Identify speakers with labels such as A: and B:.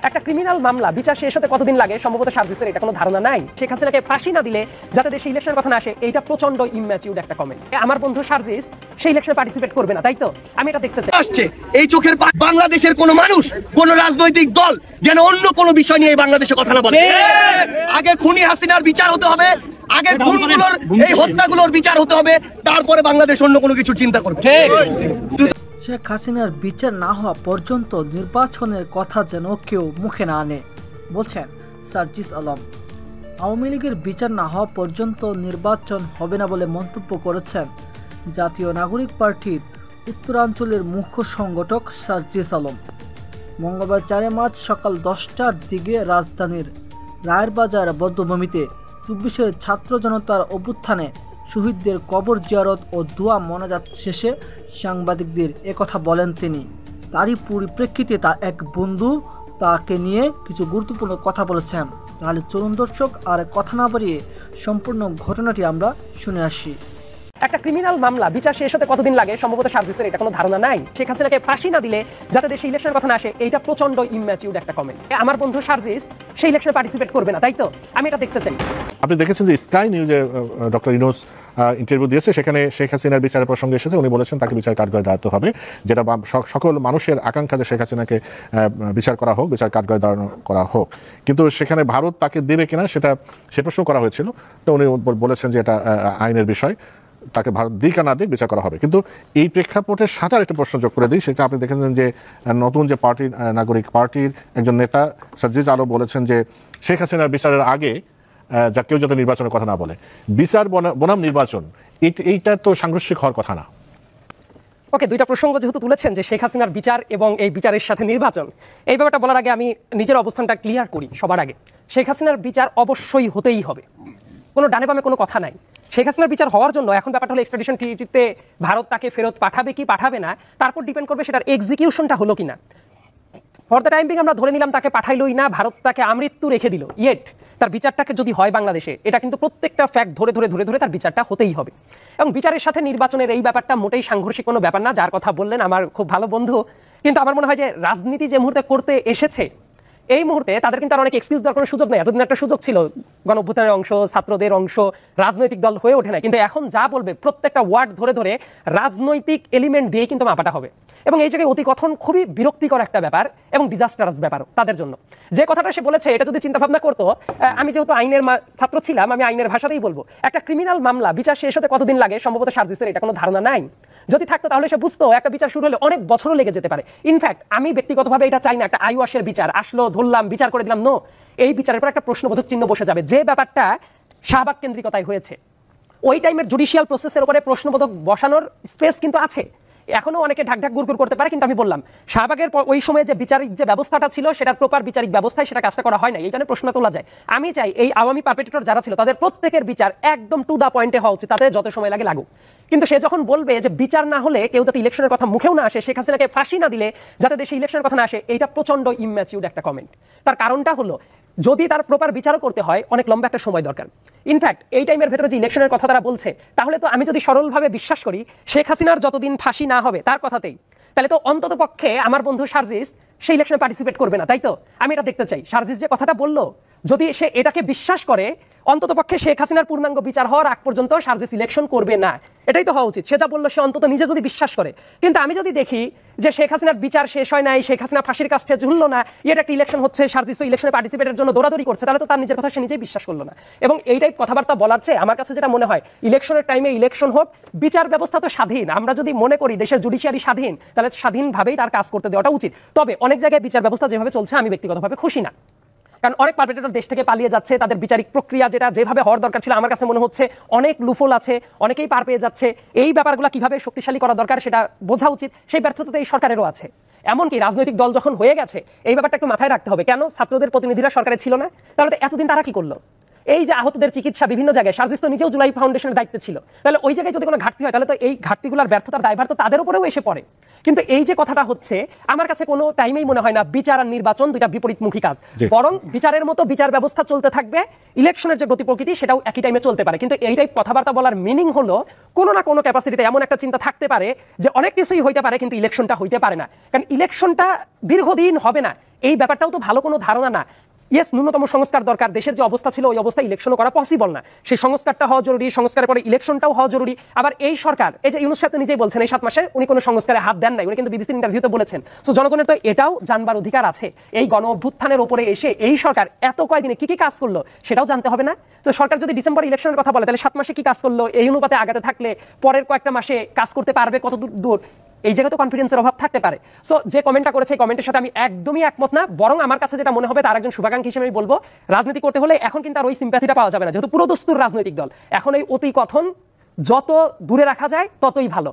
A: একটা ক্রিমিনাল মামলা বিচার শেষ হতে কতদিন লাগে সম্ভবত সার্জিসের এটা কোনো ধারণা নাই। শেখ হাসিনাকে ফাঁসি না দিলে যাতে দেশে ইলেকশনের কথা না আসে, এইটা প্রচন্ড ইম্যাচিউরড একটা কমেন্ট। আমার বন্ধু সার্জিস সেই ইলেকশনে পার্টিসিপেট করবে না, তাই তো আমি এটা দেখতে চাই।
B: আসছে এই চোখের বাংলাদেশের কোন মানুষ, কোন রাজনৈতিক দল যেন অন্য কোন বিষয় নিয়ে বাংলাদেশে কথা না বলে। আগে খুনি হাসিনার বিচার হতে হবে, আগে খুনগুলোর এই হত্যাগুলোর বিচার হতে হবে, তারপরে বাংলাদেশ অন্য কোনো কিছু চিন্তা করবে।
C: শেখ হাসিনার বিচার না হওয়া পর্যন্ত নির্বাচনের কথা যেন কেউ মুখে না আনে, বলছেন সার্জিস আলম। আওয়ামী লীগের বিচার না হওয়া পর্যন্ত নির্বাচন হবে না বলে মন্তব্য করেছেন জাতীয় নাগরিক পার্টির উত্তরাঞ্চলের মুখ্য সংগঠক সার্জিস আলম। মঙ্গলবার 4 মার্চ সকাল 10টার দিকে রাজধানীর রায়েরবাজার বধ্যভূমিতে 24-এর ছাত্র জনতার অভ্যুত্থানে শহীদদের কবর জিয়ারত ও দোয়া মোনাজাত শেষে সাংবাদিকদের একথা বলেন তিনি। তারই পরিপ্রেক্ষিতে তার এক বন্ধু তাকে নিয়ে কিছু গুরুত্বপূর্ণ কথা বলেছেন। তাহলে চলুন দর্শক, আর কথা না বাড়িয়ে সম্পূর্ণ ঘটনাটি আমরা শুনে আসি।
A: একটা ক্রিমিনাল মামলা বিচার শেষ হতে কতদিন লাগে সম্ভবত সার্জিসের এটা কোনো ধারণা নাই। শেখ হাসিনাকে ফাঁসি না দিলে যাতে দেশে ইলেকশনের কথা না আসে, এইটা প্রচন্ড ইম্যাচিউরড একটা কমেন্ট। আমার বন্ধু সার্জিস সেই ইলেকশনে পার্টিসিপেট করবে না, তাই তো আমি এটা দেখতে চাই।
D: আপনি দেখেছেন যে স্কাই নিউজে ডক্টর ইউনূস ইন্টারভিউ দিয়েছে, সেখানে শেখ হাসিনার বিচারের প্রসঙ্গে এসেছে। উনি বলেছেন তাকে বিচার কাঠগড়ায় দাঁড়াতে হবে, যেটা সকল মানুষের আকাঙ্ক্ষা যে শেখ হাসিনাকে বিচার করা হোক, বিচার কাঠগড়ায় দাঁড়ানো করা হোক। কিন্তু সেখানে ভারত তাকে দেবে কিনা সে প্রশ্ন করা হয়েছিল। তো উনি বলেছেন যে এটা আইনের বিষয়, তাকে ভারত দিক না দিক বিচার করা হবে। কিন্তু এই প্রেক্ষাপটের সাথে আরেকটা প্রশ্ন যোগ করে দিই, সেটা আপনি দেখেছেন যে নতুন যে পার্টি নাগরিক পার্টির একজন নেতা সার্জিস আলম বলেছেন যে শেখ হাসিনার বিচারের আগে যা কেউ যাতে নির্বাচনের কথা না বলে, বিচার বনাম নির্বাচন, এইটা তো সাংঘর্ষিক হওয়ার কথা না।
A: ওকে, দুইটা প্রসঙ্গ যেহেতু তুলেছেন যে শেখ হাসিনার বিচার এবং এই বিচারের সাথে নির্বাচন, এই ব্যাপারটা বলার আগে আমি নিজের অবস্থানটা ক্লিয়ার করি। সবার আগে শেখ হাসিনার বিচার অবশ্যই হতেই হবে, কোনো ডানে বামে কোনো কথা নাই। শেখ হাসিনার বিচার হওয়ার জন্য এখন ব্যাপারটা হলো এক্সট্রাডিশন ট্রিটিতে ভারত তাকে ফেরত পাঠাবে কি পাঠাবে না, তারপর ডিপেন্ড করবে সেটার এক্সিকিউশনটা হলো কিনা। ফর দ্য টাইম বিং আমরা ধরে নিলাম তাকে পাঠাইলই না, ভারত তাকে আমৃত্যু রেখে দিল, ইয়েট তার বিচারটাকে যদি হয় বাংলাদেশে, এটা কিন্তু প্রত্যেকটা ফ্যাক্ট ধরে ধরে ধরে ধরে তার বিচারটা হতেই হবে। এবং বিচারের সাথে নির্বাচনের এই ব্যাপারটা মোটেই সাংঘর্ষিক কোনো ব্যাপার না। যার কথা বললেন আমার খুব ভালো বন্ধু, কিন্তু আমার মনে হয় যে রাজনীতি যে মুহূর্তে করতে এসেছে, এই মুহূর্তে তাদের কিন্তু আর অনেক এক্সকিউজ দেওয়ার কোনো সুযোগ নেই। এতদিন একটা সুযোগ ছিল, গণ অভ্যুত্থানের অংশ, ছাত্রদের অংশ, রাজনৈতিক দল হয়ে ওঠে না। কিন্তু এখন যা বলবে প্রত্যেকটা ওয়ার্ড ধরে ধরে রাজনৈতিক এলিমেন্ট দিয়ে কিন্তু মাপাটা হবে। এবং এই জায়গায় অতিকথন খুবই বিরক্তিকর একটা ব্যাপার এবং ডিজাস্টারাস ব্যাপার তাদের জন্য। যে কথাটা সে বলেছে, এটা যদি চিন্তা ভাবনা করতো, আমি যেহেতু আইনের ছাত্র ছিলাম, আমি আইনের ভাষাতেই বলবো, একটা ক্রিমিনাল মামলা বিচার শেষ হতে কতদিন লাগে সম্ভবত সার্জিসের এটা কোনো ধারণা নাই। যদি থাকতো তাহলে সে বুঝতো একটা বিচার শুরু হলে অনেক বছরও লেগে যেতে পারে। ইনফ্যাক্ট আমি ব্যক্তিগতভাবে এটা চাই না একটা আইওয়াশের বিচার আসলো, ধরলাম, বিচার করে দিলাম। নো, এই বিচারের পর একটা প্রশ্নবোধক চিহ্ন বসে যাবে। যে ব্যাপারটা শাহবাগ কেন্দ্রিকতায় হয়েছে, ওই টাইমের জুডিশিয়াল প্রসেসের উপরে প্রশ্নবোধক বসানোর স্পেস কিন্তু আছে। এখনো অনেকে ঢাকঢাক গুড়গুড় করতে পারে, কিন্তু আমি বললাম শাহবাগের ওই সময় যে বিচারিক যে ব্যবস্থাটা ছিল, সেটার প্রপার বিচারিক ব্যবস্থায় সেটা কাজটা করা হয় না, এই কারণে প্রশ্ন তোলা যায়। আমি চাই এই আওয়ামী পারপেট্রেটর যারা ছিল তাদের প্রত্যেকের বিচার একদম টু দা পয়েন্টে হওয়া উচিত, তাতে যত সময় লাগে লাগুক। কিন্তু সে যখন বলবে যে বিচার না হলে কেউ যাতে ইলেকশনের কথা মুখেও না আসে, শেখ হাসিনাকে ফাঁসি না দিলে যাতে দেশে ইলেকশনের কথা না আসে, এইটা প্রচন্ড ইম্যাচিউরড একটা কমেন্ট। তার কারণটা হলো, যদি তার প্রপার বিচারও করতে হয় অনেক লম্বা একটা সময় দরকার। ইনফ্যাক্ট এই টাইমের ভেতরে যে ইলেকশনের কথা তারা বলছে, তাহলে তো আমি যদি সরলভাবে বিশ্বাস করি শেখ হাসিনার যতদিন ফাঁসি না হবে তার কথাতেই, তাহলে তো অন্তত পক্ষে আমার বন্ধু সার্জিস সেই ইলেকশনে পার্টিসিপেট করবে না, তাই তো আমি এটা দেখতে চাই। সার্জিস যে কথাটা বললো, যদি সে এটাকে বিশ্বাস করে, অন্তত পক্ষে শেখ হাসিনার পূর্ণাঙ্গ বিচার হওয়ার আগ পর্যন্ত সার্জিস ইলেকশন করবে না, এটাই তো হওয়া উচিত। সে যা বললো সে অন্তত নিজে যদি বিশ্বাস করে। কিন্তু আমি যদি দেখি যে শেখ হাসিনার বিচার শেষ হয় নাই, শেখ হাসিনা ফাঁসির কাছে ঝুললো না, এটা একটা ইলেকশন হচ্ছে, সার্জিস ইলেকশনে পার্টিসিপেটের জন্য দৌড়াদৌড়ি করছে, তাহলে তো তার নিজের কথা সে নিজেই বিশ্বাস করলো না। এবং এই টাইপ কথাবার্তা বলার চেয়ে আমার কাছে যেটা মনে হয়, ইলেকশনের টাইমে ইলেকশন হোক, বিচার ব্যবস্থা তো স্বাধীন। আমরা যদি মনে করি দেশের জুডিশিয়ারি স্বাধীন, তাহলে স্বাধীনভাবেই তার কাজ করতে দেওয়াটা উচিত। তবে অনেক জায়গায় বিচার ব্যবস্থা যেভাবে চলছে আমি ব্যক্তিগতভাবে খুশি না, কারণ অনেক পারপেট্রেটর দেশ থেকে পালিয়ে যাচ্ছে। তাদের বিচারিক প্রক্রিয়া যেভাবে হওয়ার দরকার ছিল, আমার কাছে মনে হচ্ছে অনেক লুফল আছে, অনেকেই পার পেয়ে যাচ্ছে। এই ব্যাপারগুলো কিভাবে শক্তিশালী করা দরকার সেটা বোঝা উচিত। সেই ব্যর্থতা এই সরকারেরও আছে। এমনকি রাজনৈতিক দল যখন হয়ে গেছে, এই ব্যাপারটা একটু মাথায় রাখতে হবে। কেন ছাত্রদের প্রতিনিধিরা সরকারে ছিল না? তাহলে এতদিন তারা কি করলো? এই যে আহতদের চিকিৎসা বিভিন্ন জায়গায়, সার্জিস তো নিজেও জুলাই ফাউন্ডেশনের দায়িত্বে ছিল, তাহলে ওই জায়গায় যদি কোনো ঘাটতি হয়, তাহলে তো এই ঘাটতিগুলোর ব্যর্থতার দায়ভার তো তাদের উপরেও এসে পড়ে। কিন্তু এই যে কথাটা হচ্ছে, আমার কাছে কোনো টাইমেই মনে হয় না বিচার আর নির্বাচন দুইটা বিপরীতমুখী কাজ। বরং বিচারের মতো বিচার ব্যবস্থা চলতে থাকবে, ইলেকশনের যে গতি প্রকৃতি সেটাও একই টাইমে চলতে পারে। কিন্তু এই টাইপ কথাবার্তা বলার মিনিং হলো, কোনো না কোনো ক্যাপাসিটিতে এমন একটা চিন্তা থাকতে পারে যে অনেক কিছুই হইতে পারে কিন্তু ইলেকশনটা হইতে পারে না, কারণ ইলেকশনটা দীর্ঘদিন হবে না। এই ব্যাপারটাও তো ভালো কোনো ধারণা না। ইয়েস, ন্যূনতম সংস্কার দরকার, দেশের যে অবস্থা ছিল ওই অবস্থায় ইলেকশনও করা পসিবল না, সেই সংস্কারটা হওয়া জরুরি, সংস্কারের পরে ইলেকশনটাও হওয়া জরুরি। আবার এই সরকার, এই যে ইউনূস সাহেব তো নিজেই বলছেন এই 7 মাসে উনি কোনো সংস্কারে হাত দেন নাই, উনি কিন্তু বিবিসির ইন্টারভিউতে বলেছেন। সো জনগণের তো এটাও জানবার অধিকার আছে, এই গণ অভ্যুত্থানের উপরে এসে এই সরকার এত কয়দিনে কি কি কাজ করলো সেটাও জানতে হবে না? তো সরকার যদি ডিসেম্বর ইলেকশনের কথা বলে তাহলে 7 মাসে কি কাজ করলো এই অনুপাতে আগাতে থাকলে পরের কয়েকটা মাসে কাজ করতে পারবে কত দূর, এই জায়গায় তো কনফিডেন্সের অভাব থাকতে পারে। সো যে কমেন্টটা করেছে এই কমেন্টের সাথে আমি একদমই একমত না, বরং আমার কাছে যেটা মনে হবে তার একজন শুভাকাঙ্ক্ষী হিসেবে আমি বলবো রাজনীতি করতে হলে এখন কিন্তু আর ওই সিম্প্যাথিটা পাওয়া যাবে না, যেহেতু পুরো দস্তুর রাজনৈতিক দল। এখন এই অতি কথন যত দূরে রাখা যায় ততই ভালো।